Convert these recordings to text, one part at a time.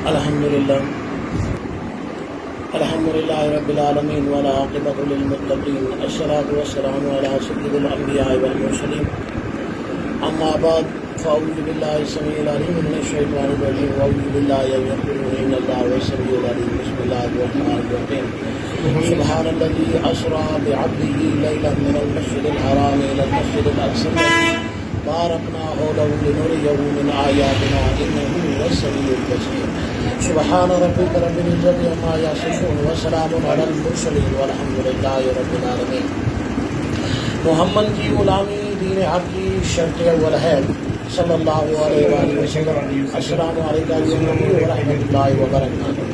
الحمدللہ رب العالمین والعاقبۃ للمتقین الصلاۃ والسلام علی سید الانبیاء والمرسلین اما بعد فاعوذ باللہ السمیع العلیم من الشیطان الرجیم واعوذ باللہ ان اللہ هو السمیع العلیم بسم اللہ الرحمن الرحیم سبحان الذی اسری بعبده لیلا من المسجد الحرام الى المسجد الاقصى بارکنا حوله لنریہ من آیاتنا انہ هو السمیع البصیر سبحان ربک رب العزۃ عما یصفون وسلام علی المرسلین والحمد للہ رب العالمین۔ محمد کی غلامی دین حق کی شرط اول ہے صلی اللہ علیہ وآلہ وسلم۔ السلام علیکم ورحمۃ اللہ وبرکاتہ۔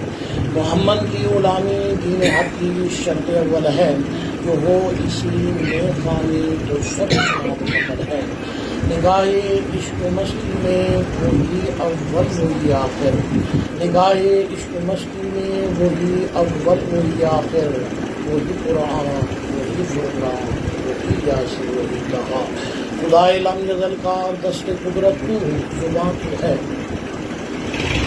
محمد کی غلامی دین حق کی شرط اول ہے، جو ہو اسی میں خامی تو سب محمد ہے۔ نگاہ عشق مستی میں وہی اول وہی آخر، نگاہ عشق مستی میں وہی اول وہی آخر، وہی قرآن وہی فرقان وہی یاسین وہی کہا۔ خدائے لم یزل کا دست قدرت تو زباں تو ہے،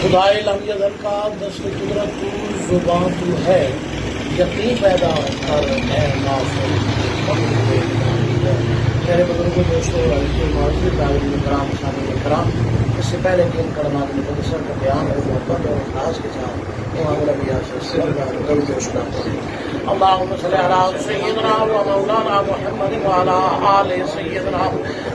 خدائے لم یزل کا دست قدرت تو زباں تو ہے، یقین پیدا کر اے ناصر میرے بزرگوں دوستوں عزیزوں معزز طالبین کرام سامعین کرام، اس سے پہلے کہ ان کلمات مقدسہ کا بیان اور محبت اور اخلاص کے ساتھ امام الانبیاء صلی اللہ علیہ وسلم درود و سلام پڑھیں۔ اللہم صلی علی سیدنا و مولانا محمد وعلی آل سیدنا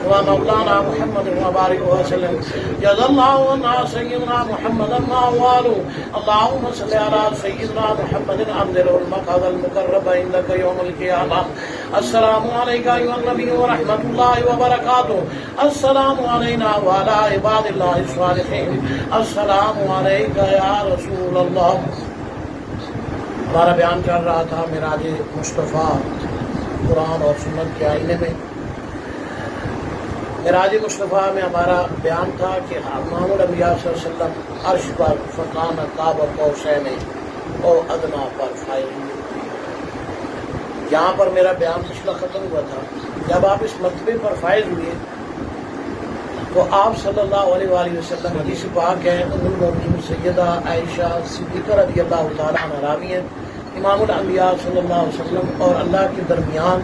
و مولانا محمد وبارک وسلم۔ جزا اللہ عنا سیدنا محمد ما والو۔ اللہم صلی علی سیدنا محمد انزل المقعد المقرب عندک یوم القیامہ۔ السلام علیکم ایھا النبی ورحمۃ اللہ وبرکاتہ۔ السلام علینا وعلی عباد اللہ الصالحین۔ السلام علیک یا رسول اللہ۔ ہمارا بیان چل رہا تھا معراج مصطفیٰ قرآن اور سنت کے آئینے میں۔ معراج مصطفیٰ میں ہمارا بیان تھا کہ امام الانبیاء صلی اللہ علیہ وسلم عرش پر فکان قاب قوسین او ادنیٰ پر فائز ہوئے۔ یہاں پر میرا بیان پچھلا ختم ہوا تھا۔ جب آپ اس مرتبے پر فائز ہوئے تو آپ صلی اللہ علیہ وآلہ وسلم، حدیث پاک ہے، ام المؤمنین سیدہ عائشہ صدیقہ رضی اللہ تعالیٰ عنہ راوی ہیں، امام الانبیاء صلی اللہ علیہ وسلم اور اللہ کے درمیان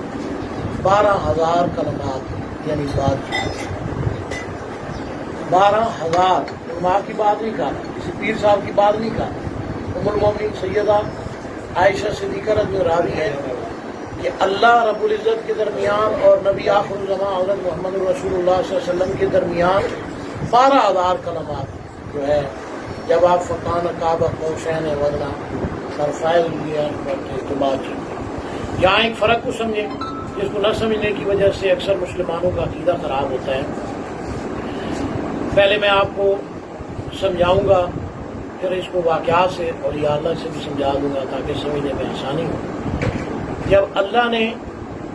12,000 کلمات یعنی بات 12,000 علماء کی بات نہیں کہا، کسی پیر صاحب کی بات نہیں کہا۔ ام المؤمنین سیدہ عائشہ صدیقہ رضی اللہ راوی ہے کہ اللہ رب العزت کے درمیان اور نبی آخر الزمان حضرت محمد رسول اللہ صلی اللہ علیہ وسلم کے درمیان 12,000 کلمات جو ہے، جب آپ فقان قاب قوسین ودنا سرفائز ہوئے تو بات چیت۔ یہاں ایک فرق کو سمجھیں جس کو نہ سمجھنے کی وجہ سے اکثر مسلمانوں کا عقیدہ خراب ہوتا ہے۔ پہلے میں آپ کو سمجھاؤں گا، پھر اس کو واقعات سے اور یا اللہ سے بھی سمجھا دوں گا تاکہ سمجھنے میں آسانی ہو۔ جب اللہ نے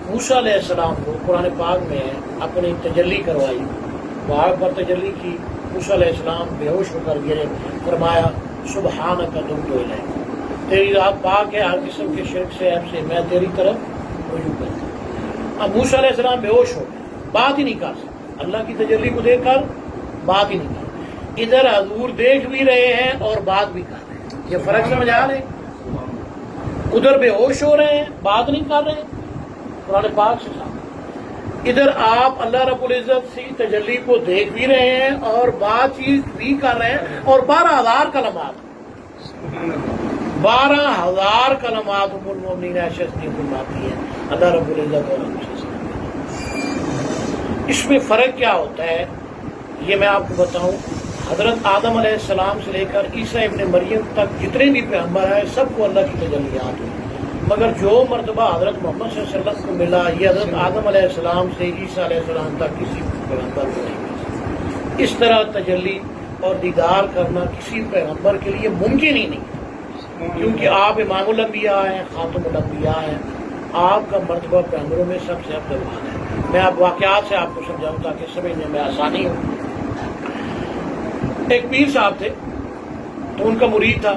موسیٰ علیہ السلام کو قرآن پاک میں اپنی تجلی کروائی، پہاڑ پر تجلی کی، موسیٰ علیہ السلام بے ہوش ہو کر گرے، فرمایا سبحانک تبت الیک، تیری ذات پاک ہے ہر قسم کے شرک سے، عیب سے، میں تیری طرف رجوع کرتا ہوں۔ اب موسیٰ علیہ السلام بے ہوش ہو گئے، بات ہی نہیں کر سکتے، اللہ کی تجلی کو دیکھ کر بات ہی نہیں کر، ادھر حضور دیکھ بھی رہے ہیں اور بات بھی کر رہے ہیں، یہ فرق سمجھ آ رہے ہیں؟ ادھر بے ہوش ہو رہے ہیں، بات نہیں کر رہے ہیں، قرآن پاک سے سامنے۔ ادھر آپ اللہ رب العزت سے تجلی کو دیکھ بھی رہے ہیں اور بات چیت بھی کر رہے ہیں، اور 12,000 کلمات 12,000 کلمات ام المؤمنین عائشہ صدیقہ فرماتی ہیں اللہ رب العزت اور ہم سے۔ اس میں فرق کیا ہوتا ہے یہ میں آپ کو بتاؤں۔ حضرت آدم علیہ السلام سے لے کر عیسیٰ ابن مریم تک جتنے بھی پیغمبر ہیں سب کو اللہ کی تجلیات ہوئی، مگر جو مرتبہ حضرت محمد صلی اللہ علیہ وسلم کو ملا یہ حضرت آدم علیہ السلام سے عیسیٰ علیہ السلام تک کسی پیغمبر کو نہیں ملا۔ اس طرح تجلی اور دیدار کرنا کسی پیغمبر کے لیے ممکن ہی نہیں، کیونکہ آپ امام الانبیاء ہیں، خاتم الانبیاء ہیں، آپ کا مرتبہ پیغمبروں میں سب سے افضل ہے۔ میں آپ واقعات سے آپ کو سمجھاؤں تاکہ سمجھنے میں آسانی ہو۔ ایک پیر صاحب تھے تو ان کا مرید تھا۔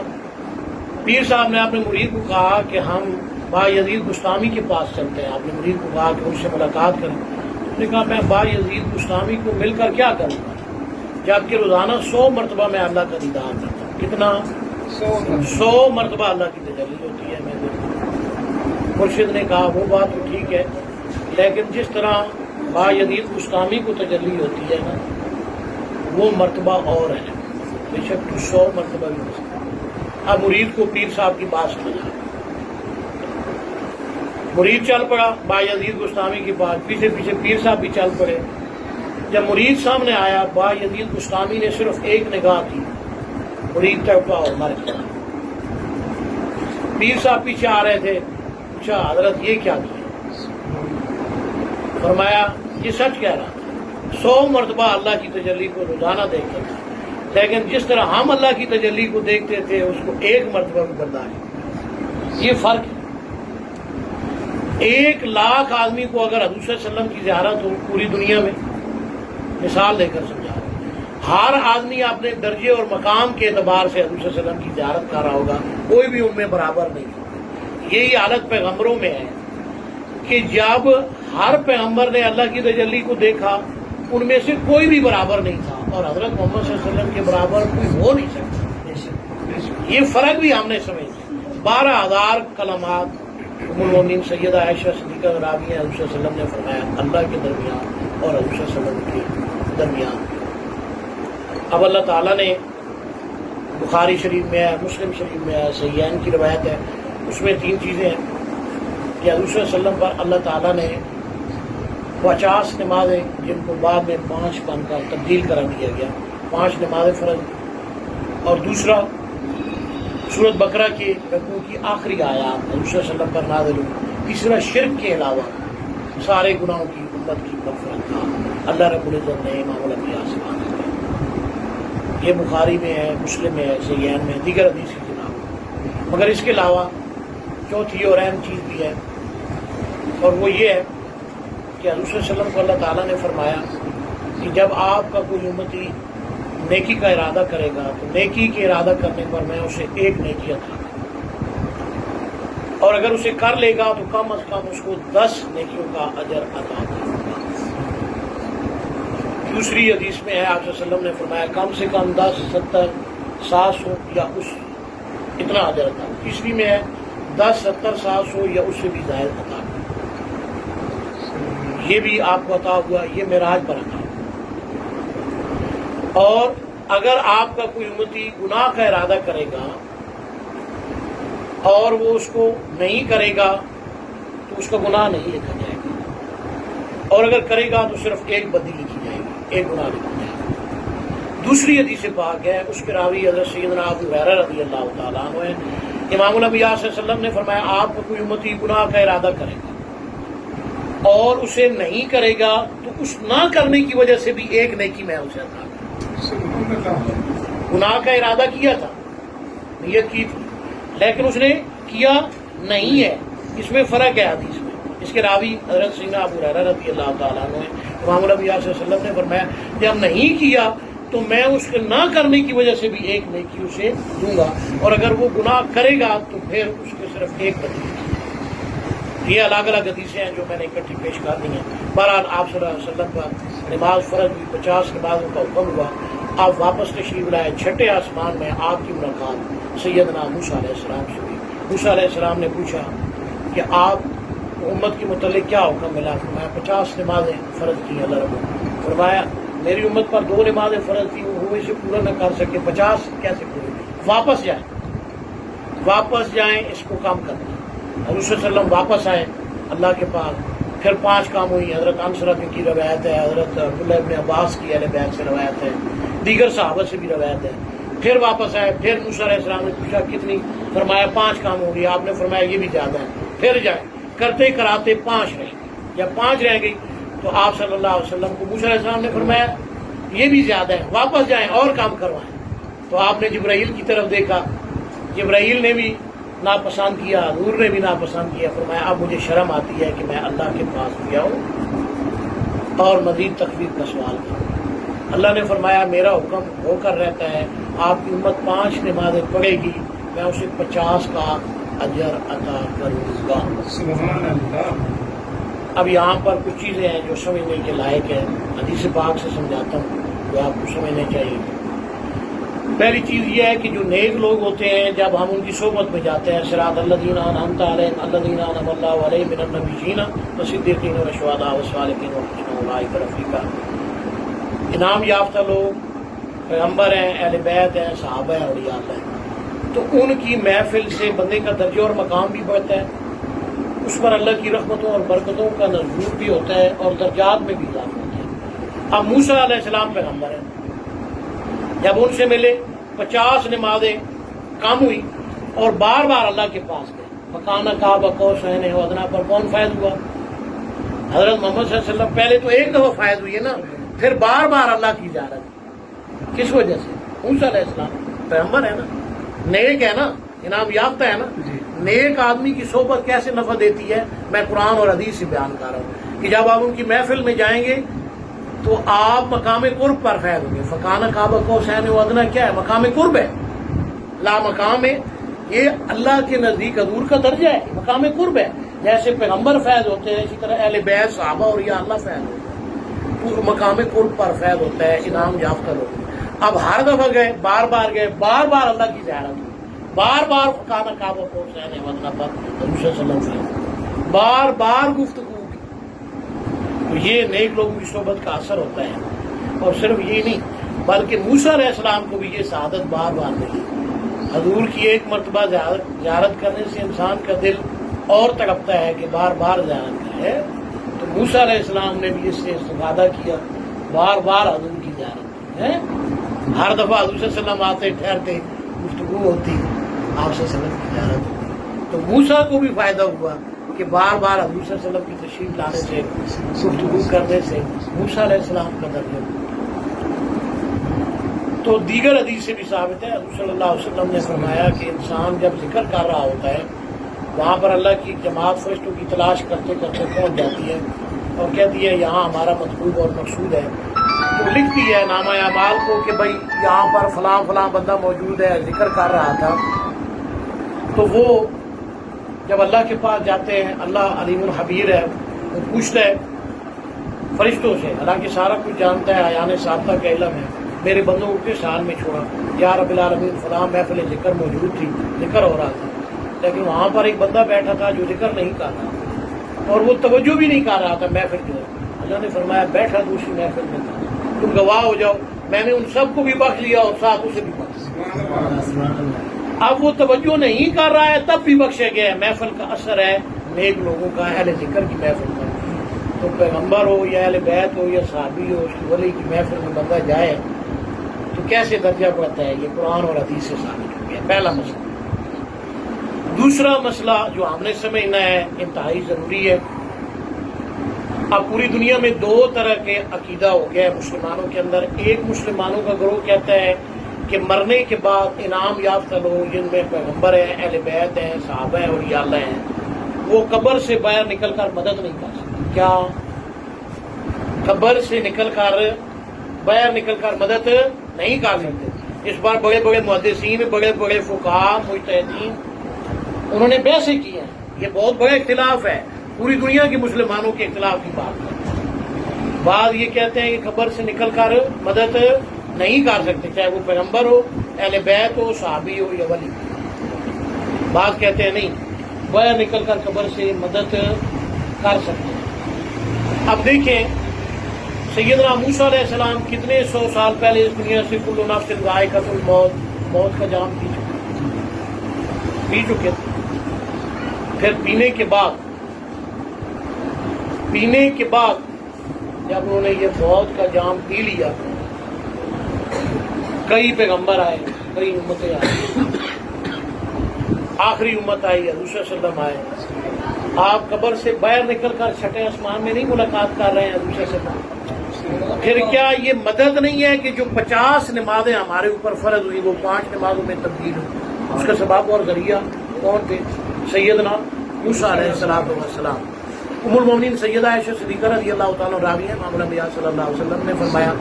پیر صاحب نے اپنے مرید کو کہا کہ ہم بایزید بستامی کے پاس چلتے ہیں۔ آپ نے مرید کو کہا کہ ان سے ملاقات کریں۔ اس نے کہا میں بایزید بستامی کو مل کر کیا کروں گا، جبکہ روزانہ 100 مرتبہ میں اللہ کا دیدار کرتا ہوں۔ کتنا 100 مرتبہ اللہ کی تجلی ہوتی ہے. میں مرشد نے کہا وہ بات تو ٹھیک ہے، لیکن جس طرح با یزید بستامی کو تجلی ہوتی ہے نا، وہ مرتبہ اور ہے. بے شک تو 100 مرتبہ بھی ہو سکتا. اب مرید کو پیر صاحب کی بات سمجھا، مرید چل پڑا با یزید بستامی کے پاس، پیچھے پیچھے پیر صاحب بھی چل پڑے. جب مرید سامنے آیا، با یزید بستامی نے صرف ایک نگاہ کی، مرید تڑپا اور مر گیا. پیر صاحب پیچھے آ رہے تھے، پوچھا حضرت یہ کیا کیا؟ فرمایا یہ سچ کہہ رہا تھا، 100 مرتبہ اللہ کی تجلی کو روزانہ دیکھتا تھا، لیکن جس طرح ہم اللہ کی تجلی کو دیکھتے تھے اس کو ایک مرتبہ بھی برداشت. یہ فرق ہے. 1,00,000 آدمی کو اگر حضور صلی اللہ علیہ وسلم کی زیارت ہو پوری دنیا میں، مثال دے کر سمجھا، ہر آدمی اپنے درجے اور مقام کے اعتبار سے حضور صلی اللہ علیہ وسلم کی زیارت کر رہا ہوگا، کوئی بھی ان میں برابر نہیں ہوگا. یہی حالت پیغمبروں میں ہے کہ جب ہر پیغمبر نے اللہ کی تجلی کو دیکھا، ان میں سے کوئی بھی برابر نہیں تھا، اور حضرت محمد صلی اللہ علیہ وسلم کے برابر کوئی ہو نہیں سکتا. یہ فرق بھی ہم نے سمجھا. 12,000 کلمات ام المومنین سیدہ عائشہ صدیقہ راویہ حضور صلی اللہ علیہ وسلم نے فرمایا اللہ کے درمیان اور حضور صلی اللہ علیہ وسلم کے درمیان. اب اللہ تعالیٰ نے، بخاری شریف میں ہے، مسلم شریف میں ہے، صحیحین کی روایت ہے، اس میں 3 چیزیں ہیں کہ حضور صلی اللہ علیہ وسلم پر اللہ تعالیٰ نے 50 نمازیں، جن کو بعد میں 5 بن کر تبدیل کرا دیا گیا، 5 نمازیں فرض. اور دوسرا سورۃ بقرہ کے رکوع کی آخری آیات حضور صلی اللہ علیہ وسلم پر نازل ہوئی. تیسرا شرک کے علاوہ سارے گناہوں کی امت کی مغفرت کا اللہ رب العزت نے امام الانبیاء سے مانگا. یہ بخاری میں ہے، مسلم میں ہے، صحیحین میں، دیگر حدیث کی کتاب. مگر اس کے علاوہ چوتھی اور اہم چیز بھی ہے، اور وہ یہ ہے کہ حضور صلی اللہ علیہ وسلم کو اللہ تعالیٰ نے فرمایا کہ جب آپ کا کوئی امتی نیکی کا ارادہ کرے گا تو نیکی کے ارادہ کرنے پر میں اسے 1 نیکی عطا کروں، اور اگر اسے کر لے گا تو کم از کم اس کو 10 نیکیوں کا اجر عطا کروں گا. دوسری حدیث میں ہے آپ صلی اللہ علیہ وسلم نے فرمایا کم سے کم 10، 70، 700 یا اس اتنا اجر عطا. تیسری میں ہے 10، 70، 700 یا اس سے بھی زائد عطا. یہ بھی آپ کو عطا ہوا، یہ معراج پر عطا. اور اگر آپ کا کوئی امتی گناہ کا ارادہ کرے گا اور وہ اس کو نہیں کرے گا تو اس کا گناہ نہیں لکھا جائے گا، اور اگر کرے گا تو صرف 1 بدی لکھی جائے گی، 1 گناہ لکھا جائے گا. دوسری حدیث پاک ہے، اس کے راوی حضرت سیدنا ابو ہریرہ رضی اللہ تعالیٰ عنہ ہے. امام الانبیاء صلی اللہ علیہ وسلم نے فرمایا آپ کا کوئی امتی گناہ کا ارادہ کرے گا اور اسے نہیں کرے گا تو اس نہ کرنے کی وجہ سے بھی 1 نیکی میں اسے عطا کروں. گناہ کا ارادہ کیا تھا، نیت کی تھی، لیکن اس نے کیا نہیں ہے. اس میں فرق ہے حدیث میں. اس کے راوی حضرت سیدنا ابو ہریرہ رضی اللہ تعالیٰ عنہ ہے. امام الانبیاء صلی اللہ علیہ وسلم نے فرمایا جب نہیں کیا تو میں اس کے نہ کرنے کی وجہ سے بھی 1 نیکی اسے دوں گا، اور اگر وہ گناہ کرے گا تو پھر اس کے صرف 1 بدی. یہ الگ الگ حدیثیں ہیں جو میں نے اکٹھی پیش کر دی ہیں. بہرحال آپ صلی اللہ علیہ وسلم کا نماز فرض ہوئی، 50 نمازوں کا حکم ہوا، آپ واپس تشریف لائے. 6 آسمان میں آپ کی ملاقات سیدنا موسیٰ علیہ السلام سے ہوئی. موسیٰ علیہ السلام نے پوچھا کہ آپ امت کے متعلق کیا حکم ملا؟ فرمایا 50 نمازیں فرض کی اللہ رب نے. فرمایا میری امت پر 2 نمازیں فرض تھی، وہ اسے پورا نہ کر سکے، 50 کیسے پورے؟ واپس جائیں، واپس جائیں، اس کو کام کرنا. حضور صلی اللہ علیہ وسلم واپس آئے اللہ کے پاس. پھر 5 کام ہوئی. حضرت انس رضی کی روایت ہے، حضرت عبداللہ ابن عباس کی اہل بیت سے روایت ہے، دیگر صحابہ سے بھی روایت ہے. پھر واپس آئے، پھر موسیٰ علیہ السلام نے پوچھا کتنی؟ فرمایا 5 کام ہو گئی. آپ نے فرمایا یہ بھی زیادہ ہے. پھر جائیں، کرتے کراتے 5 رہ گئی. جب 5 رہ گئی تو آپ صلی اللہ علیہ وسلم کو موسیٰ علیہ السلام نے فرمایا یہ بھی زیادہ ہے، واپس جائیں اور کام کروائیں. تو آپ نے جبرائیل کی طرف دیکھا، جبرائیل نے بھی ناپسند کیا، حضور نے بھی ناپسند کیا. فرمایا اب مجھے شرم آتی ہے کہ میں اللہ کے پاس بھی آؤں اور مزید تخفیف کا سوال کروں. اللہ نے فرمایا میرا حکم ہو کر رہتا ہے، آپ کی امت 5 نمازیں پڑھے گی، میں اسے 50 کا اجر عطا کروں گا. سبحان اللہ. اب یہاں پر کچھ چیزیں ہیں جو سمجھنے کے لائق ہیں، حدیث پاک سے سمجھاتا ہوں جو آپ کو سمجھنے چاہیے. پہلی چیز یہ ہے کہ جو نیک لوگ ہوتے ہیں جب ہم ان کی صحبت میں جاتے ہیں صراط الذین انعمت علیہم الذین انعم اللہ علیہم من النبیین والصدیقین والشہداء والصالحین وحسن اولئک رفیقا، انعام یافتہ لوگ پیغمبر ہیں، اہل بیت ہیں، صحابہ ہیں، اولیاء اللہ ہیں، تو ان کی محفل سے بندے کا درجہ اور مقام بھی بڑھتا ہے، اس پر اللہ کی رحمتوں اور برکتوں کا نزول بھی ہوتا ہے اور درجات میں بھی اضافہ ہوتا ہے۔ اب موسیٰ علیہ السلام پیغمبر ہیں، جب ان سے ملے 50 نمازیں کم ہوئی اور بار بار اللہ کے پاس گئے، مکانہ قاب قوسین او ادنیٰ پر کون فائد ہوا؟ حضرت محمد صلی اللہ علیہ وسلم پہلے تو ایک دفعہ فائد ہوئی ہے نا، پھر بار بار اللہ کی زیارت، کس وجہ سے؟ موسیٰ علیہ السلام پیغمبر ہے نا، نیک ہے نا، انعام یافتہ ہے نا، نیک آدمی کی صحبت کیسے نفع دیتی ہے میں قرآن اور حدیث سے بیان کر رہا ہوں کہ جب آپ ان کی محفل میں جائیں گے تو آپ مقام قرب پر فائد ہوں گے۔ فکانہ قاب قوسین و ادنیٰ کیا ہے؟ مقام قرب ہے، لا مقام ہے، یہ اللہ کے نزدیک حضور کا درجہ ہے، مقام قرب ہے۔ جیسے پیغمبر فیض ہوتے ہیں اسی طرح اہل بیت صحابہ اور یا اللہ فیض ہوتے ہیں، مقام قرب پر فیض ہوتا ہے انعام یافتہ لوگ۔ اب ہر دفعہ گئے، بار بار گئے، بار بار اللہ کی زیارت ہوئی، بار بار فکانہ قاب قوسین و ادنیٰ پر حضور صلی اللہ علیہ وسلم بار بار گفتگو کی، تو یہ نیک لوگوں کی صحبت کا اثر ہوتا ہے۔ اور صرف یہ نہیں بلکہ موسیٰ علیہ السلام کو بھی یہ سعادت بار بار ملی، حضور کی ایک مرتبہ زیارت کرنے سے انسان کا دل اور تڑپتا ہے کہ بار بار زیارت کرے، تو موسیٰ علیہ السلام نے بھی اس سے استفادہ کیا، بار بار حضور کی زیارت کی ہے، ہر دفعہ حضور صلی اللہ علیہ وسلم آتے ٹھہرتے، گفتگو ہوتی، آپ صلی اللہ علیہ وسلم کی زیارت ہوتی، تو موسیٰ کو بھی فائدہ ہوا کہ بار بار حضور صلی اللہ علیہ وسلم کی تشریف لانے سے، گفتگو کرنے سے موسیٰ علیہ السلام کا درجہ ہوا۔ تو دیگر حدیث سے بھی ثابت ہے، حضور صلی اللہ علیہ وسلم نے فرمایا کہ انسان جب ذکر کر رہا ہوتا ہے وہاں پر اللہ کی جماعت فرشتوں کی تلاش کرتے کرتے پہنچ جاتی ہے اور کہتی ہے یہاں ہمارا مطلوب اور مقصود ہے، تو لکھتی ہے نامہ اعمال کو کہ بھائی یہاں پر فلاں فلاں بندہ موجود ہے، ذکر کر رہا تھا۔ تو وہ جب اللہ کے پاس جاتے ہیں، اللہ علیم الخبیر ہے، وہ پوچھتا ہے فرشتوں سے، حالانکہ سارا کچھ جانتا ہے، عیان ثابتہ کا علم ہے، میرے بندوں کو کس حال میں چھوڑا؟ یا رب العالمین فلاں محفل ذکر موجود تھی، ذکر ہو رہا تھا، لیکن وہاں پر ایک بندہ بیٹھا تھا جو ذکر نہیں کر رہا تھا اور وہ توجہ بھی نہیں کر رہا تھا محفل کی طرف۔ اللہ نے فرمایا بیٹھا دوسری محفل میں تھا، تم گواہ ہو جاؤ، میں نے ان سب کو بھی بخش لیا اور ساتھ اسے بھی بخش لیا۔ اب وہ توجہ نہیں کر رہا ہے تب بھی بخشا گیا ہے، محفل کا اثر ہے نیک لوگوں کا، اہل ذکر کی محفل کا۔ تو پیغمبر ہو یا اہل بیت ہو یا صحابی ہو، اس کی ولی کی محفل میں بندہ جائے تو کیسے درجہ بڑھتا ہے، یہ قرآن اور حدیث سے ثابت ہو گیا، پہلا مسئلہ۔ دوسرا مسئلہ جو ہم نے سمجھنا ہے، انتہائی ضروری ہے، اب پوری دنیا میں دو طرح کے عقیدہ ہو گیا ہے مسلمانوں کے اندر۔ ایک مسلمانوں کا گروہ کہتا ہے کہ مرنے کے بعد انعام یافتہ لوگ جن میں پیغمبر ہیں، اہل بیت ہیں، صحابہ ہیں اور اولیاء اللہ ہیں، وہ قبر سے باہر نکل کر مدد نہیں کر سکتے۔ کیا قبر سے نکل کر باہر نکل کر مدد نہیں کر سکتے؟ اس بار بڑے بڑے محدثین، بڑے بڑے فقہاء، مجتہدین انہوں نے بحثیں کی ہیں، یہ بہت بڑا اختلاف ہے، پوری دنیا کے مسلمانوں کے اختلاف کی بات ہے۔ بعض یہ کہتے ہیں کہ قبر سے نکل کر مدد نہیں کر سکتے، چاہے وہ پیغمبر ہو، اہل بیت ہو، صحابی ہو یا ولی۔ بعض کہتے ہیں نہیں، باہر نکل کر قبر سے مدد کر سکتے ہیں۔ اب دیکھیں سیدنا موسیٰ علیہ السلام کتنے 100 سال پہلے اس دنیا سے کل نفس ذائقۃ الموت، موت کا جام پی چکے تھے۔ پھر پینے کے بعد جب انہوں نے یہ موت کا جام پی لیا، کئی پیغمبر آئے، کئی امتیں آئی، آخری امت آئی، حضور صلی اللہ علیہ وسلم آئے۔ آپ قبر سے باہر نکل کر چھٹے آسمان میں نہیں ملاقات کر رہے ہیں حضور صلی اللہ علیہ وسلم، پھر کیا یہ مدد نہیں ہے کہ جو 50 نمازیں ہمارے اوپر فرض ہوئی وہ 5 نمازوں میں تبدیل ہوئی؟ اس کا سبب اور ذریعہ کون تھے؟ سیدنا موسیٰ علیہ السلام۔ ام المومنین سیدہ عائشہ صدیقہ رضی اللہ تعالیٰ راوی ہیں، امام الانبیاء صلی اللہ علیہ وسلم نے فرمایا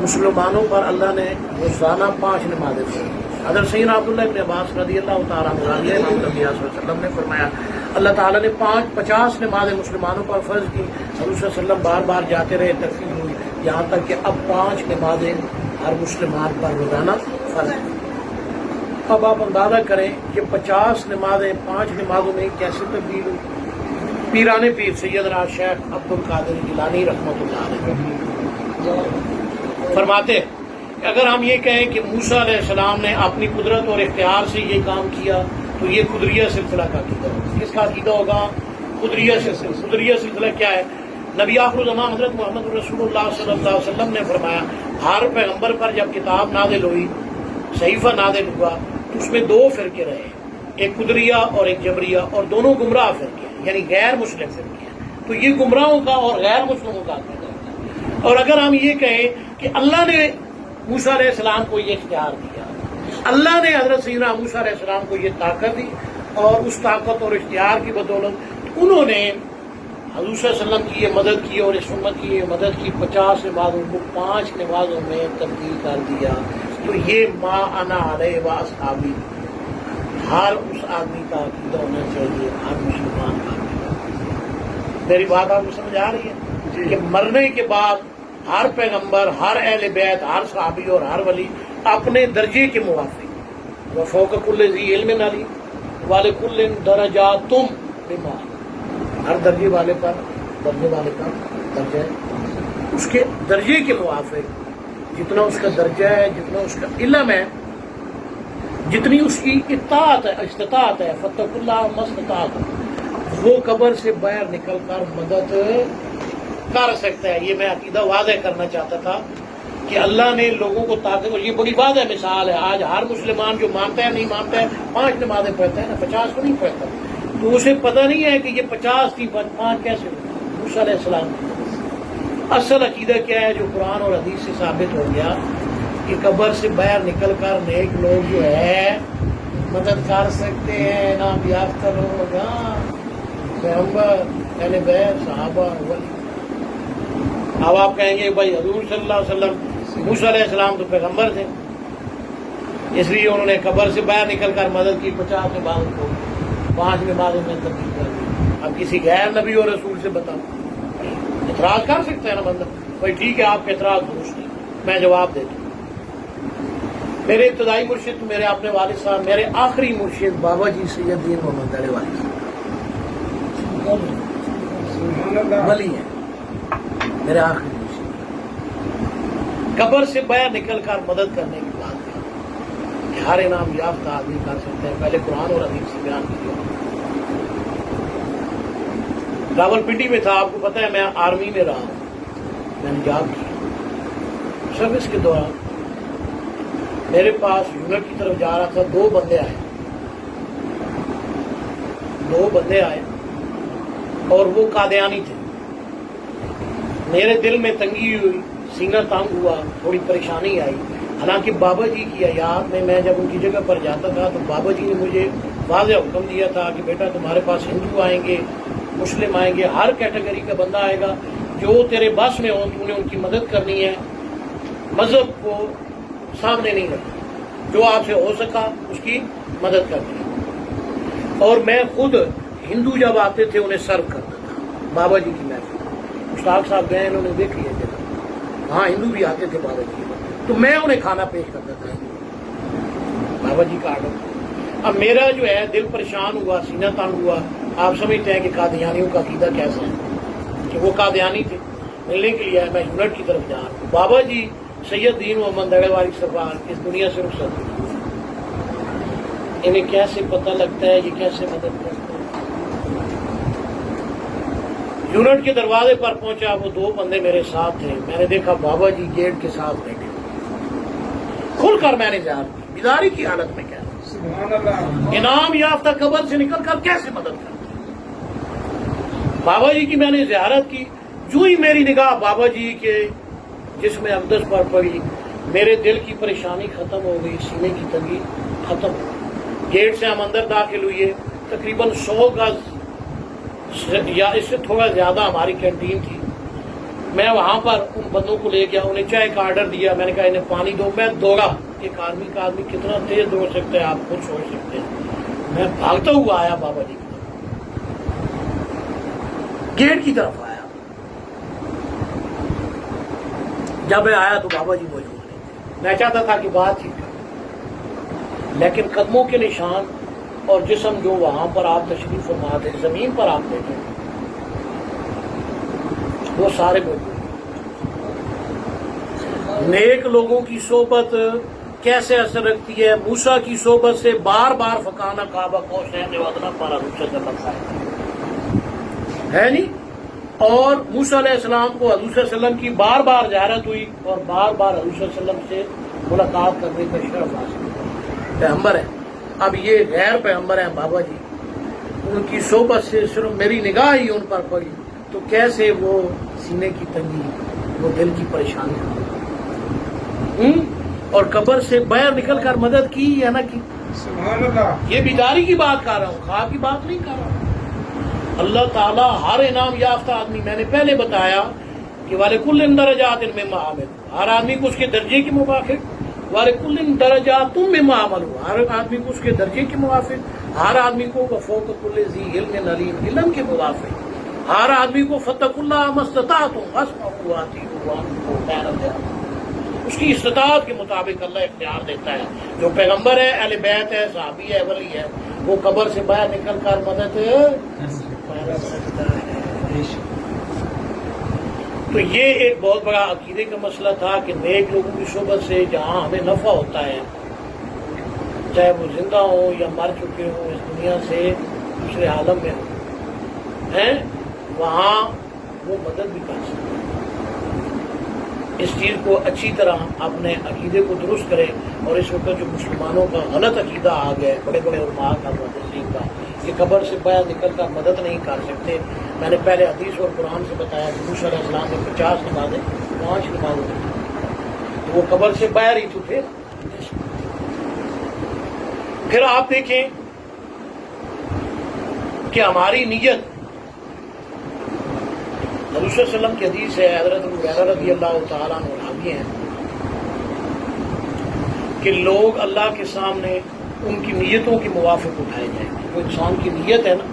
مسلمانوں پر اللہ نے روزانہ 5 نمازیں فرض۔ حضرت سیدنا عبداللہ ابن عباس رضی اللہ تعالیٰ عنہ راوی ہیں، امام الانبیاء صلی اللہ علیہ وسلم نے فرمایا اللہ تعالیٰ نے 50 نمازیں مسلمانوں پر فرض کی۔ حضور صلی اللہ علیہ وسلم بار بار جاتے رہے، تکفیر ہوئی، یہاں تک کہ اب 5 نمازیں ہر مسلمان پر روزانہ فرض ہے۔ اب آپ اندازہ کریں کہ 50 نمازیں 5 نمازوں میں کیسے تبدیل ہوئی۔ پیران پیر سیدنا شیخ عبد القادر جیلانی رحمۃ اللہ علیہ فرماتے ہیں کہ اگر ہم یہ کہیں کہ موسیٰ علیہ السلام نے اپنی قدرت اور اختیار سے یہ کام کیا تو یہ قدریہ سلسلہ کا عقیدہ ہوگا۔ کس کا عقیدہ ہوگا؟ قدریہ سلسلہ۔ قدریہ سلسلہ کیا ہے؟ نبی آخر الزمان حضرت محمد رسول اللہ صلی اللہ علیہ وسلم نے فرمایا ہر پیغمبر پر جب کتاب نازل ہوئی، صحیفہ نازل ہوا، تو اس میں 2 فرقے رہے، ایک قدریہ اور ایک جبریہ، اور دونوں گمراہ فرقے ہیں، یعنی غیر مسلم فرقے ہیں۔ تو یہ گمراہوں کا اور غیر مسلموں کا عقیدہ ہے۔ اور اگر ہم یہ کہیں کہ اللہ نے موسیٰ علیہ السلام کو یہ اختیار دیا، اللہ نے حضرت سیدنا موسیٰ علیہ السلام کو یہ طاقت دی، اور اس طاقت اور اختیار کی بدولت انہوں نے حضور صلی اللہ علیہ وسلم کی یہ مدد کی اور اس امت کی یہ مدد کی، 50 نمازوں کو 5 نمازوں میں تبدیل کر دیا، تو یہ ما انا علیہ و اصحابی ہر اس آدمی کا عقیدہ ہونا چاہیے، ہر مسلمان کا عقیدہ۔ میری بات آپ کو سمجھ آ رہی ہے کہ مرنے کے بعد ہر پیغمبر، ہر اہل بیت، ہر صحابی اور ہر ولی اپنے درجے کے موافق، وفوق کل ذی علم علیم ولکل درجات بما، ہر درجے والے کا درجہ ہے، اس کے درجے کے موافق جتنا اس کا درجہ ہے، جتنا اس کا علم ہے، جتنی اس کی اطاعت ہے، استطاعت ہے، فاتقوا اللہ ما استطعتم، وہ قبر سے باہر نکل کر مدد کر سکتا ہے۔ یہ میں عقیدہ واضح کرنا چاہتا تھا کہ اللہ نے لوگوں کو طاقت، اور یہ بڑی واضح مثال ہے۔ آج ہر مسلمان جو مانتا ہے نہیں مانتا ہے 5 نمازیں پڑھتا ہے نا، 50 کو نہیں پڑھتا، تو اسے پتہ نہیں ہے کہ یہ 50 تھی 5 کیسے ہوئی۔ موسیٰ علیہ السلام اصل عقیدہ کیا ہے جو قرآن اور حدیث سے ثابت ہو گیا کہ قبر سے باہر نکل کر نیک لوگ جو ہے مدد کر سکتے ہیں، انعام یافتہ لوگ، پیغمبر، اہل بیت، صحابہ، ولی۔ اب آپ کہیں گے بھائی حضور صلی اللہ علیہ وسلم، موسیٰ علیہ السلام تو پیغمبر تھے، اس لیے انہوں نے قبر سے باہر نکل کر مدد کی، 50 نمازوں کو 5 نمازوں میں تبدیل کر دی۔ اب کسی غیر نبی اور رسول سے بتاؤ، اعتراض کر سکتا ہے نا بندہ، بھائی ٹھیک ہے آپ کے اعتراض درست نہیں، میں جواب دیتا ہوں۔ میرے ابتدائی مرشد میرے اپنے والد صاحب، میرے آخری مرشد بابا جی سید دین محمد دڑے والد صاحب ولی ہیں، میرے آخری مرشد۔ قبر سے باہر نکل کر مدد کرنے کی بات ہے کہ ہر انعام یافتہ آدمی کر سکتے ہیں، پہلے قرآن اور حدیث سے بیان کیا۔ راول پنڈی میں تھا، آپ کو پتہ ہے میں آرمی میں رہا ہوں، میں نے جاب کی سروس کے دوران، میرے پاس یونٹ کی طرف جا رہا تھا، 2 بندے آئے اور وہ قادیانی تھے۔ میرے دل میں تنگی ہوئی، سینہ تنگ ہوا، تھوڑی پریشانی آئی، حالانکہ بابا جی کی یاد میں جب ان کی جگہ پر جاتا تھا تو بابا جی نے مجھے واضح حکم دیا تھا کہ بیٹا تمہارے پاس ہندو آئیں گے، مسلم آئیں گے، ہر کیٹیگری کا بندہ آئے گا، جو تیرے بس میں ہو تو نے ان کی مدد کرنی ہے، مذہب کو سامنے نہیں رکھنا، جو آپ سے ہو سکا اس کی مدد کرنی ہے۔ اور میں خود ہندو جب آتے تھے انہیں سرو کرتا تھا بابا جی کی محفل، مشتاق صاحب گئے انہوں نے دیکھ لیا جگہ، ہاں ہندو بھی آتے تھے بابا جی، تو میں انہیں کھانا پیش کرتا تھا بابا جی کا آرڈر۔ اب میرا جو ہے دل پریشان ہوا، سینہ تنگ ہوا۔ آپ سمجھتے ہیں کہ قادیانیوں کا عقیدہ کیسا ہے، کہ وہ قادیانی تھے، ملنے کے لیے میں یونٹ کی طرف جا رہا ہوں، بابا جی سید دین محمد دڑے والی سرکار اس دنیا سے رخصت ہوئی، انہیں کیسے پتہ لگتا ہے یہ کیسے مدد کرتے ہیں۔ یونٹ کے دروازے پر پہنچا، وہ 2 بندے میرے ساتھ تھے، میں نے دیکھا بابا جی گیٹ کے ساتھ بیٹھے، کھل کر میں نے زیارت کی، بیداری کی حالت میں کیا انعام یافتہ قبر سے نکل کر کیسے مدد کرتے ہیں۔ بابا جی کی میں نے زیارت کی، جو ہی میری نگاہ بابا جی کے جسم اقدس پر پڑی، میرے دل کی پریشانی ختم ہو گئی، سینے کی تنگی ختم ہو گئی۔ گیٹ سے ہم اندر داخل ہوئے، تقریباً 100 گز یا اس سے تھوڑا زیادہ ہماری کینٹین تھی۔ میں وہاں پر ان بندوں کو لے گیا، انہیں چائے کا آرڈر دیا، میں نے کہا انہیں پانی دو، میں دوڑا۔ ایک آدمی کا آدمی کتنا تیز دوڑ سکتا ہے آپ خود سوچ سکتے ہیں، میں بھاگتا ہوا آیا بابا جی کی طرف، گیٹ کی طرف آیا۔ جب میں آیا تو بابا جی موجود نہیں تھے، میں چاہتا تھا کہ بات چیت کروں، لیکن قدموں کے نشان اور جسم جو وہاں پر آپ تشریف فرما تھے، زمین پر آپ دیکھیں، وہ سارے موجود ہیں۔ نیک لوگوں کی صحبت کیسے اثر رکھتی ہے؟ موسیٰ کی صحبت سے بار بار فکانہ کعبہ قوسین ادنیٰ پر حضور صلی اللہ علیہ وسلم ہے نہیں، اور موسیٰ علیہ السلام کو حضور صلی اللہ علیہ وسلم کی بار بار زیارت ہوئی اور بار بار حضور صلی اللہ علیہ وسلم سے ملاقات کرنے کا شرف حاصل ہوا۔ پیغمبر ہے، اب یہ غیر پیغمبر ہیں بابا جی، ان کی صحبت سے صرف میری نگاہ ہی ان پر پڑی تو کیسے وہ سینے کی تنگی، وہ دل کی پریشانی اور قبر سے باہر نکل کر مدد کی یا نہ کی؟ سبحان اللہ۔ یہ بیداری کی بات کر رہا ہوں، خواب کی بات نہیں کر رہا ہوں۔ اللہ تعالیٰ ہر انعام یافتہ آدمی، میں نے پہلے بتایا کہ وَلِكُلٍّ دَرَجَاتٍ مِّمَّا عَمِلَ، ہر آدمی کو اس کے درجے کے موافق، وَلِكُلٍّ دَرَجَاتٌ مِّمَّا عَمَلُوا، ہر آدمی کو اس کے درجے کے موافق، ہر آدمی کو وَفَوْقَ كُلِّ ذِي عِلْمٍ عَلِيمٍ علم کے موافق، ہر آدمی کو فَاتَّقُوا اللَّهَ مَا اسْتَطَعْتُمْ وَاسْمَعُوا وَأَطِيعُوا وَأَنفِقُوا خَيْرًا لِّأَنفُسِكُمْ، اس کی استطاعت کے مطابق اللہ اختیار دیتا ہے۔ جو پیغمبر ہے، اہل بیت ہے، صحابی ہے، ولی ہے، وہ قبر سے باہر نکل کر مدد کر سکتا ہے۔ تو یہ ایک بہت بڑا عقیدے کا مسئلہ تھا کہ نیک لوگوں کی صحبت سے جہاں ہمیں نفع ہوتا ہے، چاہے وہ زندہ ہوں یا مر چکے ہوں، اس دنیا سے دوسرے عالم میں ہیں، وہاں وہ مدد بھی کر سکتے ہیں۔ اس چیز کو اچھی طرح اپنے عقیدے کو درست کریں، اور اس وقت جو مسلمانوں کا غلط عقیدہ آ گیا ہے، بڑے بڑے علماء کا، محدثین کا، کہ قبر سے باہر نکل کر مدد نہیں کر سکتے۔ میں نے پہلے حدیث اور قرآن سے بتایا کہ موسیٰ علیہ السلام نے 50 نمازیں 5 نمازیں تو وہ قبر سے باہر ہی تو تھے۔ پھر آپ دیکھیں کہ ہماری نیت، حضور صلی اللہ علیہ وسلم کی حدیث ہے، حضرت ابو ہریرہ رضی اللہ تعالیٰ عنہ راوی ہیں کہ لوگ اللہ کے سامنے ان کی نیتوں کے موافق اٹھائے جائیں گے۔ وہ انسان کی نیت ہے نا،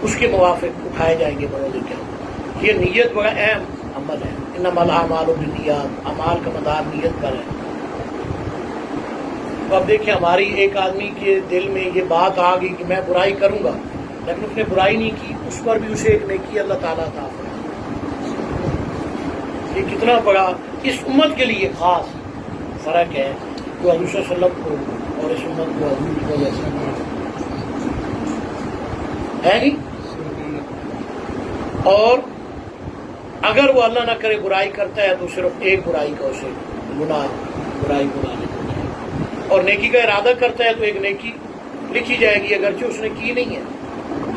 اس کے موافق اٹھائے جائیں گے بروز قیامت۔ یہ نیت بڑا اہم عمل ہے، انما الاعمال بالنیات، اعمال کا مدار نیت پر ہے۔ تو اب دیکھیں ہماری ایک آدمی کے دل میں یہ بات آ گئی کہ میں برائی کروں گا، لیکن اس نے برائی نہیں کی، اس پر بھی اسے ایک نیکی اللہ تعالیٰ عطا فرمائے۔ یہ کتنا بڑا اس امت کے لیے خاص فرق ہے جو حضور صلی اللہ علیہ وسلم کو اور اس امت کو حضور کی وجہ سے ہے نہیں۔ اور اگر وہ اللہ نہ کرے برائی کرتا ہے تو صرف ایک برائی کا اسے برائی گناہ لکھتا ہے، اور نیکی کا ارادہ کرتا ہے تو ایک نیکی لکھی جائے گی اگرچہ اس نے کی نہیں ہے،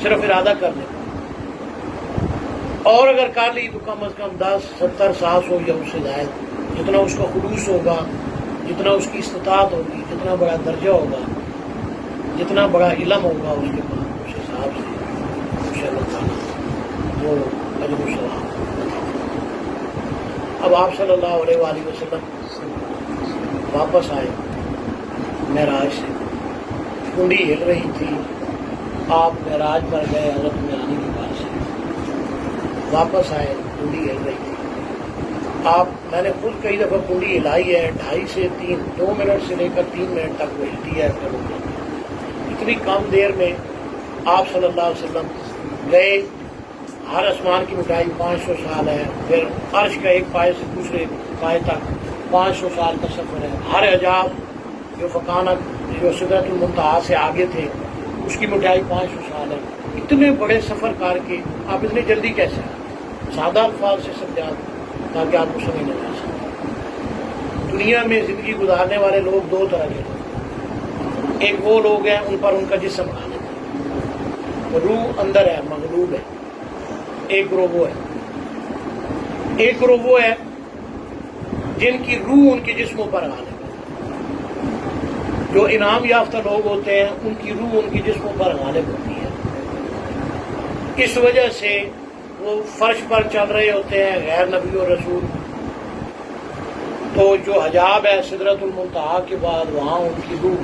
صرف ارادہ کر لیں، اور اگر کر لی تو کم از کم 10 70 100 یا اس سے زائد، جتنا اس کا خلوص ہوگا، جتنا اس کی استطاعت ہوگی، جتنا بڑا درجہ ہوگا، جتنا بڑا علم ہوگا اس کے پاس، اس حساب سے اسے اللہ تعالیٰ وہ اجر و ثواب۔ اب آپ صلی اللہ علیہ وآلہ وسلم واپس آئے معراج سے، کنڈی ہل رہی تھی، آپ معراج پر گئے حضرت میانی کے پاس سے، واپس آئے، کنڈی ہل رہی تھی۔ آپ، میں نے خود کئی دفعہ کنڈی ہلائی ہے، 2.5 سے 3، 2 منٹ سے لے کر 3 منٹ تک وہ ہلتی ہے۔ اتنی کم دیر میں آپ صلی اللہ علیہ وسلم گئے۔ ہر آسمان کی اونچائی 500 سال ہے، پھر عرش کا ایک پائے سے دوسرے پائے تک 500 سال کا سفر ہے۔ ہر عجاب جو فکانہ جو سدرۃ المنتہا سے آگے تھے اس کی اونچائی 500 سال ہے۔ اتنے بڑے سفر کر کے آپ اتنی جلدی کیسے آئے؟ سادہ الفاظ سے سمجھا تاکہ آپ کو سمجھ نہ آ سکے۔ دنیا میں زندگی گزارنے والے لوگ 2 طرح کے لوگ، ایک وہ لوگ ہیں ان پر ان کا جسم غالب ہے، روح اندر ہے، مغلوب ہے۔ ایک گروہ وہ ہے، ایک گروہ وہ ہے جن کی روح ان کے جسموں پر غالب ہے۔ جو انعام یافتہ لوگ ہوتے ہیں ان کی روح ان کے جسموں پر غالب ہوتی ہے، اس وجہ سے وہ فرش پر چل رہے ہوتے ہیں غیر نبی اور رسول۔ تو جو حجاب ہے سدرۃ المنتہا کے بعد، وہاں ان کی روح،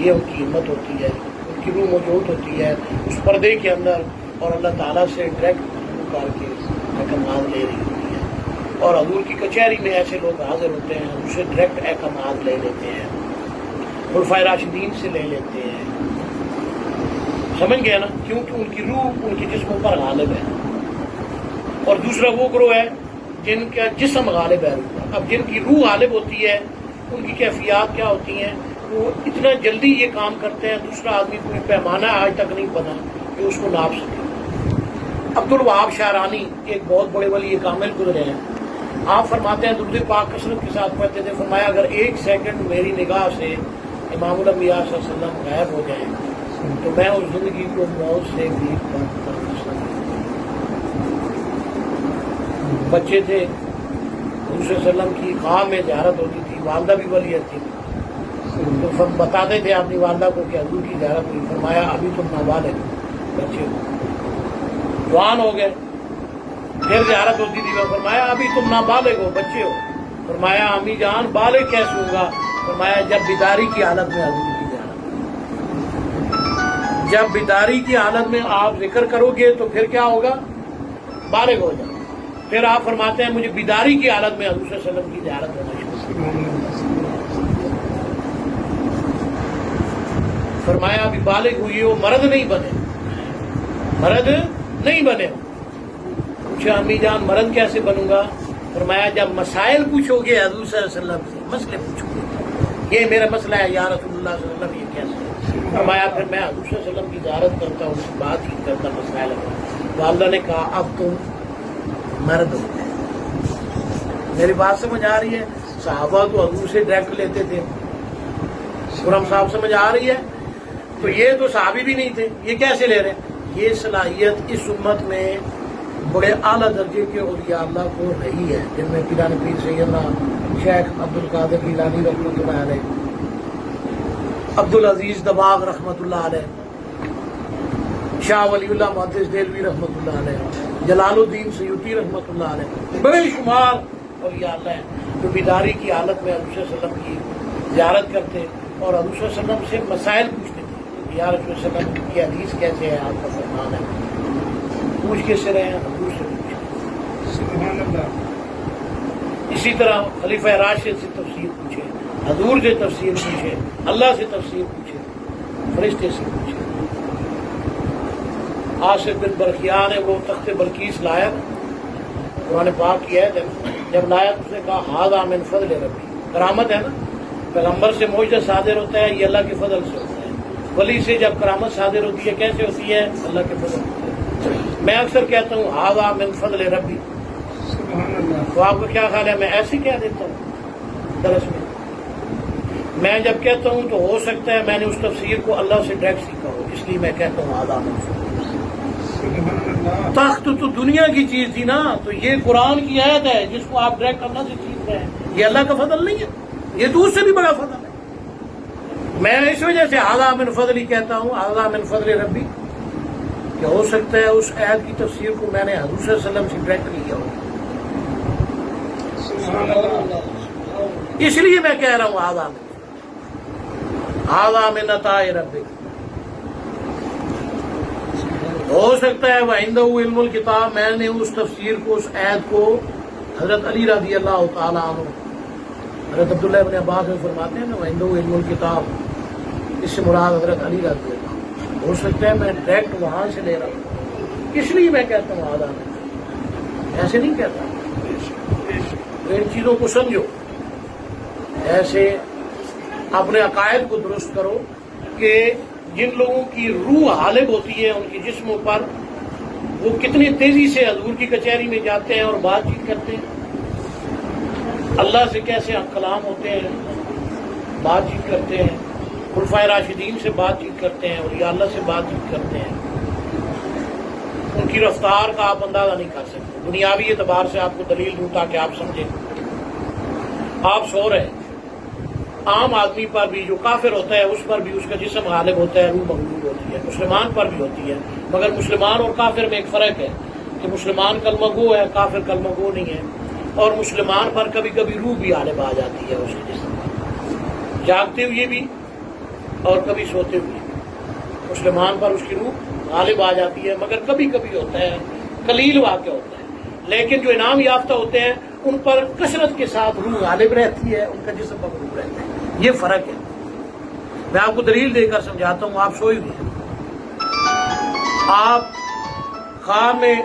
یہ ان کی ہمت ہوتی ہے، ان کی روح موجود ہوتی ہے اس پردے کے اندر، اور اللہ تعالیٰ سے ڈائریکٹ کر کے احکامات لے رہی ہوتی ہے۔ اور حضور کی کچہری میں ایسے لوگ حاضر ہوتے ہیں، حضور سے ڈائریکٹ احکامات لے لیتے ہیں، خلفائے راشدین سے لے لیتے ہیں، سمجھ گئے نا، کیونکہ ان کی روح ان کے جسموں پر غالب ہے۔ اور دوسرا وہ گروہ ہے جن کا جسم غالب ہے روح پر۔ اب جن کی روح غالب ہوتی ہے ان کی کیفیات کیا ہوتی ہیں؟ وہ اتنا جلدی یہ کام کرتے ہیں، دوسرا آدمی کوئی پیمانہ آج تک نہیں بنا کہ اس کو ناپ سکے۔ عبدالوہاب شعرانی ایک بہت بڑے ولی کامل گزرے ہیں، آپ فرماتے ہیں درود پاک کثرت کے ساتھ پڑھتے تھے، فرمایا اگر ایک سیکنڈ میری نگاہ سے امام الانبیاء صلی اللہ علیہ وسلم غائب ہو جائیں تو میں اس زندگی کو موت سے بھی بند کر سکتا۔ بچے تھے، حضور صلی اللہ علیہ وسلم کی خواب میں زیارت ہوتی تھی، والدہ بھی ولیت تھی، تو بتاتے تھے اپنی والدہ کو کہ حضور کی زیارت ہوئی، فرمایا ابھی تم نابالغ بچے ہو، جوان ہو گئے، پھر زیارت ہوتی تھی، فرمایا ابھی تم نابالغ ہو، بچے ہو، فرمایا امی جان بالغ کیسے ہوں گا؟ فرمایا جب بیداری کی حالت میں حضور کی زیارت، جب بیداری کی حالت میں آپ ذکر کرو گے تو پھر کیا ہوگا؟ بالغ ہو جائے۔ پھر آپ فرماتے ہیں مجھے بیداری کی حالت میں حضور صلی اللہ علیہ وسلم کی زیارت ہونا شروع، فرمایا ابھی بالغ ہوئی ہو، مرد نہیں بنے، مرد نہیں بنے۔ پوچھا امی جان مرد کیسے بنوں گا؟ فرمایا جب مسائل پوچھو گے حضور صلی اللہ علیہ وسلم سے، مسئلے پوچھو گے، یہ میرا مسئلہ ہے یا رسول اللہ صلی اللہ علیہ وسلم، یہ کیسے ہے؟ فرمایا پھر میں حضور صلی اللہ علیہ وسلم کی زیارت کرتا ہوں، اس کی بات ہی کرتا، مسائل ہے۔ والدہ نے کہا اب تم مرد ہو گئے۔ میری بات سمجھ آ رہی ہے؟ صحابہ تو حضور سے ڈائریکٹ لیتے تھے، خرم صاحب سمجھ آ رہی ہے؟ تو یہ تو صحابی بھی نہیں تھے، یہ کیسے لے رہے ہیں؟ یہ صلاحیت اس امت میں بڑے اعلیٰ درجے کے اولیاء اللہ کو رہی ہے، جن میں پیران پیر سیدنا شیخ عبدالقادر گیلانی رحمۃ اللہ علیہ، عبدالعزیز دباغ رحمۃ اللہ علیہ، شاہ ولی اللہ محدث دہلوی رحمۃ اللہ علیہ، جلال الدین سیوطی رحمۃ اللہ علیہ، بڑے شمار اولیاء اللہ ہیں جو بیداری کی حالت میں حضور صلی اللہ علیہ وسلم کی زیارت کرتے اور حضور صلی اللہ علیہ وسلم سے مسائل پوچھتے تھے، یا رسول اللہ صلی اللہ علیہ وسلم کی حدیث کیسے ہے، آپ کا فرمان ہے، پوچھ کس سے رہے ہیں؟ حضور سے پوچھیں۔ سبحان اللہ۔ اسی طرح خلیفہ راشد سے تفسیر پوچھے، حضور سے تفسیر پوچھے، اللہ سے تفسیر پوچھے، فرشتے سے پوچھے۔ آصف بن برخیان ہے، وہ تخت بلقیس لایا، قرآن پاک کی ہے، جب لایا تو اس نے کہا ھذا من فضل ربی، کرامت ہے نا، پیغمبر سے معجزہ صادر ہوتا ہے، یہ اللہ کے فضل سے ہوتا ہے، ولی سے جب کرامت صادر ہوتی ہے کیسے ہوتی ہے؟ اللہ کے فضل سے۔ میں اکثر کہتا ہوں ھذا من فضل ربی، تو آپ کو کیا خیال ہے میں ایسے کہہ دیتا ہوں؟ درس میں جب کہتا ہوں تو ہو سکتا ہے میں نے اس تفسیر کو اللہ سے ڈائریکٹ سیکھا ہو، اس لیے میں کہتا ہوں ھذا من فضل۔ تخت تو دنیا کی چیز تھی نا، تو یہ قرآن کی آیت ہے جس کو آپ ڈائریکٹ اللہ سے سیکھ رہے ہیں، یہ اللہ کا فضل نہیں ہے، یہ تو اس سے بھی بڑا فضل ہے۔ میں اس وجہ سے ھذا من فضل ہی کہتا ہوں، ھذا من فضل ربی، کہ ہو سکتا ہے اس آیت کی تفسیر کو میں نے حضور صلی اللہ علیہ وسلم سے ڈائریکٹ لیا ہو، اس لیے میں کہہ رہا ہوں ھذا من عطاء ربی۔ ہو سکتا ہے وَعِندَهُ عِلْمُ الْكِتَابِ، میں نے اس تفسیر کو، اس آیت کو حضرت علی رضی اللہ تعالیٰ عنہ، حضرت عبداللہ ابن عباس میں فرماتے ہیں نا وَعِندَهُ عِلْمُ الْكِتَابِ، اس سے مراد حضرت علی رضی اللہ، ہو سکتا ہے میں ڈائریکٹ وہاں سے لے رہا ہوں، اس لیے میں کہتا ہوں ھذا، ایسے نہیں کہتا۔ ان چیزوں کو سمجھو، ایسے اپنے عقائد کو درست کرو کہ جن لوگوں کی روح غالب ہوتی ہے ان کے جسموں پر، وہ کتنی تیزی سے حضور کی کچہری میں جاتے ہیں اور بات چیت کرتے ہیں، اللہ سے کیسے کلام ہوتے ہیں، بات چیت کرتے ہیں، خلفائے راشدین سے بات چیت کرتے ہیں، اولیاء اللہ سے بات چیت کرتے ہیں، ان کی رفتار کا آپ اندازہ نہیں کر سکتے۔ دنیاوی اعتبار سے آپ کو دلیل دوں تاکہ آپ سمجھیں، آپ سو رہے ہیں، عام آدمی پر بھی جو کافر ہوتا ہے اس پر بھی اس کا جسم غالب ہوتا ہے، روح مغلوب ہوتی ہے، مسلمان پر بھی ہوتی ہے، مگر مسلمان اور کافر میں ایک فرق ہے کہ مسلمان کلمہ گو ہے، کافر کلمہ گو نہیں ہے، اور مسلمان پر کبھی کبھی روح بھی غالب آ جاتی ہے اس کے جسم پر، جاگتے ہوئے بھی اور کبھی سوتے ہوئے، مسلمان پر اس کی روح غالب آ جاتی ہے، مگر کبھی کبھی ہوتا ہے، قلیل واقع ہوتا ہے، لیکن جو انعام یافتہ ہوتے ہیں ان پر کثرت کے ساتھ روح غالب رہتی ہے، ان کا جسم مغلوب رہتا ہے. یہ فرق ہے. میں آپ کو دلیل دے کر سمجھاتا ہوں. آپ سوئے ہوئے ہیں، آپ خواب میں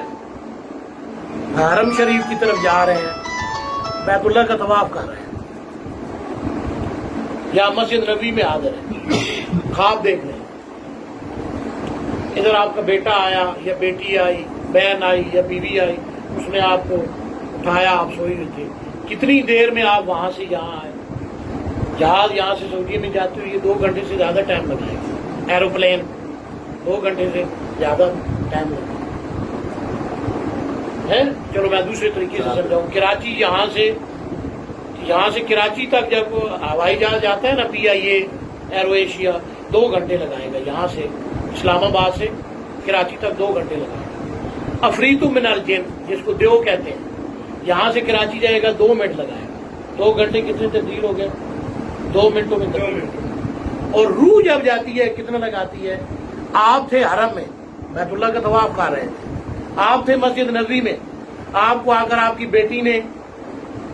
حرم شریف کی طرف جا رہے ہیں، بیت اللہ کا طواف کر رہے ہیں، یا مسجد نبوی میں حاضر ہیں، خواب دیکھ رہے ہیں. ادھر آپ کا بیٹا آیا یا بیٹی آئی، بہن آئی یا بیوی آئی، اس نے آپ کو اٹھایا، آپ سوئے ہوئے تھے. کتنی دیر میں آپ وہاں سے یہاں آئے؟ جہاز یہاں سے سعودی میں جاتے ہوئے 2 گھنٹے سے زیادہ ٹائم لگائے گا. ایروپلین 2 گھنٹے سے زیادہ ٹائم لگے ہے. چلو میں دوسرے طریقے سے سمجھاؤں. کراچی یہاں سے کراچی تک جب ہوائی جہاز جاتا ہے نا، PIA ایرو ایشیا، 2 گھنٹے لگائے گا. یہاں سے اسلام آباد سے کراچی تک 2 گھنٹے لگائے گا. افریط من الجن جس کو دیو کہتے ہیں، یہاں سے کراچی جائے گا 2 منٹ لگائے گا. 2 گھنٹے کتنے تبدیل ہو گئے؟ 2 منٹوں میں تبدیل. اور روح جب جاتی ہے کتنا لگاتی ہے؟ آپ تھے حرم میں، بیت اللہ کا طواف کر رہے تھے، آپ تھے مسجد نبوی میں، آپ کو آ کر آپ کی بیٹی نے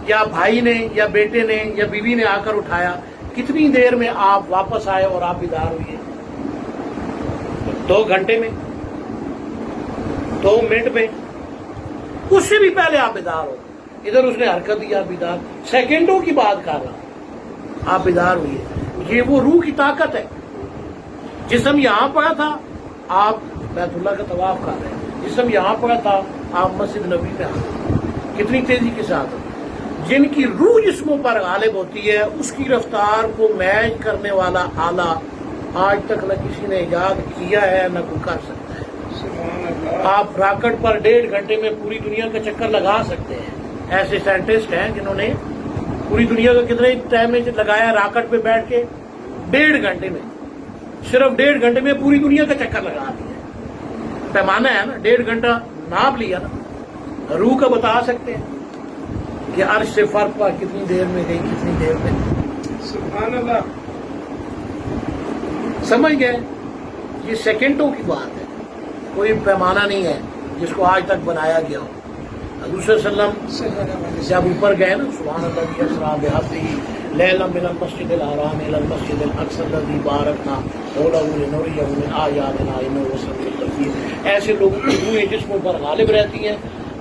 یا بھائی نے یا بیٹے نے یا بیوی نے آ کر اٹھایا. کتنی دیر میں آپ واپس آئے اور آپ بیدار ہوئے؟ 2 گھنٹے میں، 2 منٹ میں، اس سے بھی پہلے آپ بیدار ہو. ادھر اس نے حرکت دیا، بیدار. سیکنڈوں کی بات کر رہا، آپ بیدار ہوئے. یہ وہ روح کی طاقت ہے. جسم یہاں پڑا تھا، آپ بیت اللہ کا طواف کر رہے ہیں. جسم یہاں پڑا تھا، آپ مسجد نبی میں آ گئے. کتنی تیزی کے ساتھ. جن کی روح جسموں پر غالب ہوتی ہے، اس کی رفتار کو میچ کرنے والا آلہ آج تک نہ کسی نے ایجاد کیا ہے نہ کوئی کر سکتا ہے. آپ راکٹ پر 1.5 گھنٹے میں پوری دنیا کا چکر لگا سکتے ہیں. ایسے سائنٹسٹ ہیں جنہوں نے پوری دنیا کا کتنے ٹائم میں لگایا راکٹ پہ بیٹھ کے؟ 1.5 گھنٹے میں. صرف 1.5 گھنٹے میں پوری دنیا کا چکر لگا دیا. پیمانہ ہے نا، 1.5 گھنٹہ ناپ لیا نا. روح کا بتا سکتے ہیں کہ عرش سے فرق پا کتنی دیر میں گئی، کتنی دیر میں. سبحان اللہ. سمجھ گئے؟ یہ سیکنڈوں کی بات ہے، کوئی پیمانہ نہیں ہے جس کو آج تک بنایا گیا ہو. حضور صلی اللہ علیہ وسلم جب اوپر گئے نا، سبحان اللہ اسرا بعبدہ لیلا من المسجد الحرام الى المسجد الاقصى الذي باركنا حوله لنريه من آیاتنا انه هو السمیع البصیر. ایسے لوگوں کی روحیں جسموں پر غالب رہتی ہیں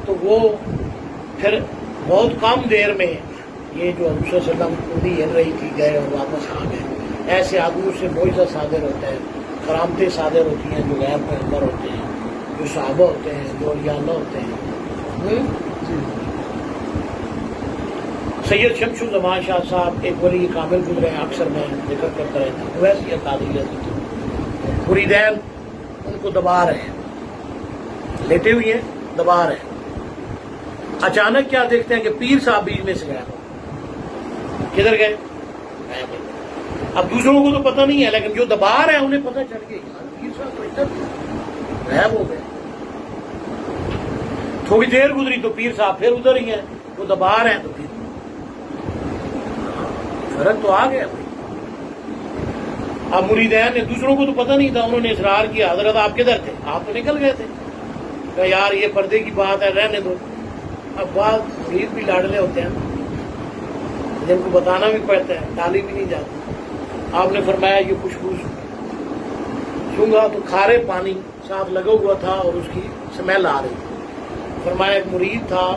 تو وہ پھر بہت کم دیر میں یہ جو حضور صلی اللہ علیہ وسلم پوری ہل رہی تھی گئے اور واپس آ گئے. ایسے آدمیوں سے معجزہ صادر ہوتا ہے، کرامتیں صادر ہوتی ہیں جو غیر پیغمبر ہوتے ہیں، جو صحابہ ہوتے ہیں، جو اولیاء اللہ ہوتے ہیں. سید شمس الزمان شاہ صاحب ایک ولی کامل گزرے ہیں، اکثر میں ذکر کرتا رہتا ہوں. ویسی اقادریت تھی. مریدین ان کو دبا رہے ہیں، لیٹے ہوئے ہیں، دبا رہے ہیں. اچانک کیا دیکھتے ہیں کہ پیر صاحب بیچ میں سے گئے. کدھر گئے؟ اب دوسروں کو تو پتہ نہیں ہے، لیکن جو دبا رہے ہیں انہیں پتہ چل گیا پیر صاحب تو ادھر غائب ہو گئے. تھوڑی دیر گزری تو پیر صاحب پھر ادھر ہی ہیں. وہ دبا رہے ہیں تو پھر فرق تو آ گیا. اب مریدین نے، دوسروں کو تو پتہ نہیں تھا، انہوں نے اصرار کیا حضرت آپ کدھر تھے؟ آپ تو نکل گئے تھے. کہ یار یہ پردے کی بات ہے، رہنے دو. اب بعض مرید بھی لاڈلے ہوتے ہیں جن کو بتانا بھی پڑتا ہے، ڈالی بھی نہیں جاتی. آپ نے فرمایا یہ خوشبو سونگا تو کھارے پانی ساتھ لگا ہوا تھا اور اس کی سمیل آ رہی تھی. فرمایا ایک مرید تھا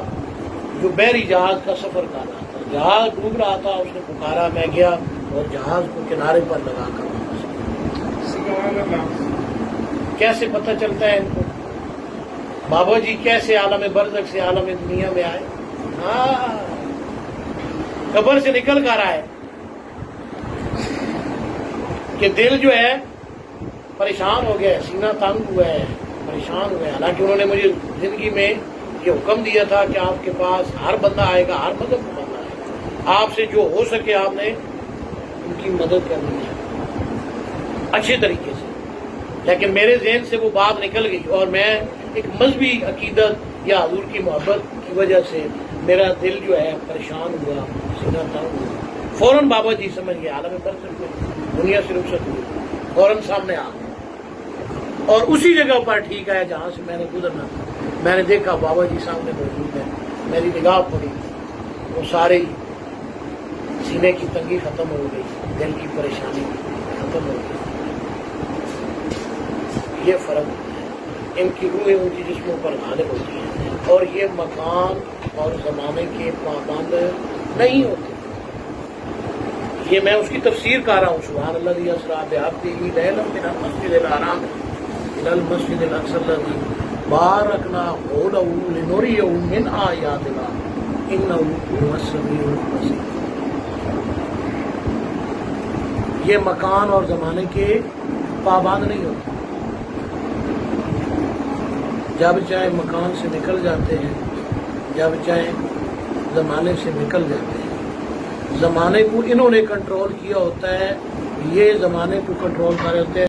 جو بحری جہاز کا سفر کر رہا تھا، جہاز ڈوب رہا تھا، اس نے پکارا، میں گیا اور جہاز کو کنارے پر لگا کر واپس. کیسے پتہ چلتا ہے ان کو؟ بابا جی کیسے عالم برزخ سے عالم دنیا میں آئے؟ ہاں، قبر سے نکل کر آئے. کہ دل جو ہے پریشان ہو گیا ہے، سینہ تنگ ہوا ہے، پریشان ہوئے. حالانکہ انہوں نے مجھے زندگی میں یہ حکم دیا تھا کہ آپ کے پاس ہر بندہ آئے گا، ہر مذہب کا بندہ آئے گا، آپ سے جو ہو سکے آپ نے ان کی مدد کرنی ہے اچھے طریقے سے. لیکن میرے ذہن سے وہ بات نکل گئی اور میں ایک مذہبی عقیدت یا حضور کی محبت کی وجہ سے میرا دل جو ہے پریشان ہوا، سینہ تنگ ہوا. فوراً بابا جی سمجھ گئے عالم برزخ میں دنیا سے رخصت ہوئی، فوراً سامنے آ گئے. اور اسی جگہ پر ٹھیک ہے جہاں سے میں نے گزرنا تھا. میں نے دیکھا بابا جی سامنے موجود ہے، میری نگاہ پڑی، وہ سارے سینے کی تنگی ختم ہو گئی، دل کی پریشانی ختم ہو گئی. یہ فرق ہے. ان کی روحیں ان کی جسموں پر غالب ہوتی ہیں اور یہ مکان اور زمانے کے پابند نہیں ہوتے. یہ میں اس کی تفسیر کر رہا ہوں. سبحان الذی اسریٰ بعبدہ لیلا من المسجد الحرام الی المسجد الاقصی الذی بارکنا حولہ لنریہ من آیاتنا انہ هو السمیع البصیر. یہ مکان اور زمانے کے پابند نہیں ہوتے. جب چاہے مکان سے نکل جاتے ہیں، جب چاہے زمانے سے نکل جاتے ہیں. زمانے کو انہوں نے کنٹرول کیا ہوتا ہے، یہ زمانے کو کنٹرول کر رہے ہوتے ہیں.